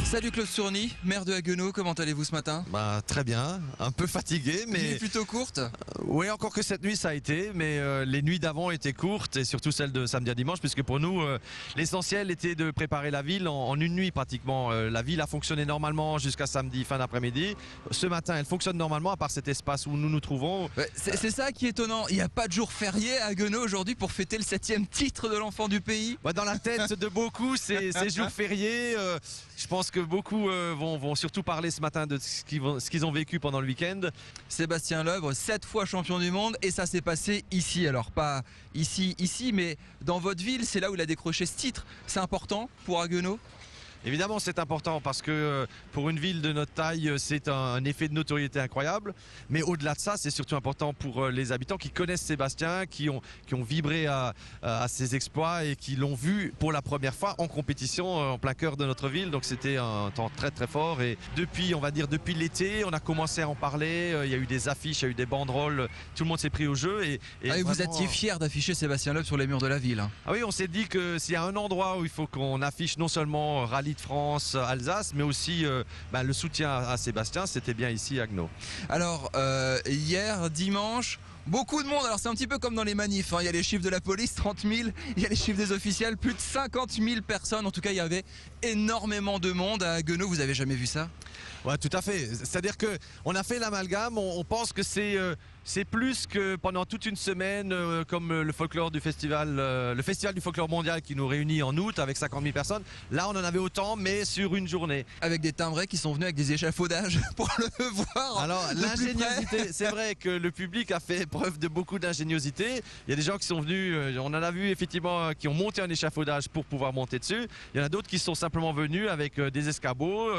Salut Claude Sourny, maire de Haguenau, comment allez-vous ce matin? Très bien, un peu fatigué, mais Nuit plutôt courte. Oui, encore que cette nuit ça a été, mais les nuits d'avant étaient courtes et surtout celle de samedi à dimanche, puisque pour nous l'essentiel était de préparer la ville en une nuit pratiquement. La ville a fonctionné normalement jusqu'à samedi fin d'après-midi. Ce matin elle fonctionne normalement à part cet espace où nous nous trouvons. Ouais, c'est ça qui est étonnant, il n'y a pas de jour férié à Haguenau aujourd'hui pour fêter le 7e titre de l'enfant du pays. Dans la tête de beaucoup c'est jour férié. Je pense que beaucoup vont surtout parler ce matin de ce qu'ils ont vécu pendant le week-end. Sébastien Loeb, 7 fois champion du monde, et ça s'est passé ici. Alors pas ici, mais dans votre ville, c'est là où il a décroché ce titre. C'est important pour Haguenau? Évidemment, c'est important parce que pour une ville de notre taille, c'est un effet de notoriété incroyable. Mais au-delà de ça, c'est surtout important pour les habitants qui connaissent Sébastien, qui ont vibré à ses exploits et qui l'ont vu pour la première fois en compétition en plein cœur de notre ville. Donc c'était un temps très très fort. Et depuis l'été, on a commencé à en parler. Il y a eu des affiches, il y a eu des banderoles. Tout le monde s'est pris au jeu. Et vraiment... Vous étiez fiers d'afficher Sébastien Loeb sur les murs de la ville. Ah oui, on s'est dit que s'il y a un endroit où il faut qu'on affiche non seulement Rallye de France, Alsace, mais aussi le soutien à Sébastien, c'était bien ici à Haguenau. Alors hier, dimanche, beaucoup de monde. Alors c'est un petit peu comme dans les manifs, hein. Il y a les chiffres de la police, 30 000, il y a les chiffres des officiels, plus de 50 000 personnes. En tout cas, il y avait énormément de monde à Haguenau. Vous avez jamais vu ça? Ouais, tout à fait. C'est-à-dire que on a fait l'amalgame. On pense que c'est plus que pendant toute une semaine, comme le folklore du festival, le festival du folklore mondial qui nous réunit en août avec 50 000 personnes. Là, on en avait autant, mais sur une journée. Avec des timbrés qui sont venus avec des échafaudages pour le voir. Alors l'ingéniosité, c'est vrai que le public a fait preuve de beaucoup d'ingéniosité. Il y a des gens qui sont venus, on en a vu effectivement, qui ont monté un échafaudage pour pouvoir monter dessus. Il y en a d'autres qui sont simplement venus avec des escabeaux.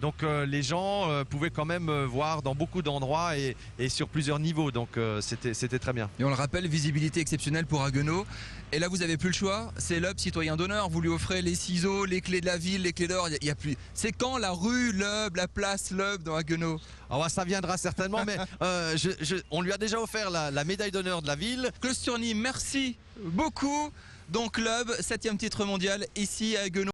Donc les gens pouvaient quand même voir dans beaucoup d'endroits et sur plusieurs niveaux. Donc c'était très bien. Et on le rappelle, visibilité exceptionnelle pour Haguenau. Et là, vous n'avez plus le choix. C'est Loeb, citoyen d'honneur. Vous lui offrez les ciseaux, les clés de la ville, les clés d'or. Il y a plus. C'est quand la rue Loeb, la place Loeb dans Haguenau? Ça viendra certainement, mais on lui a déjà offert la médaille d'honneur de la ville. Claude Sourny, merci beaucoup. Donc Loeb, 7e titre mondial ici à Haguenau.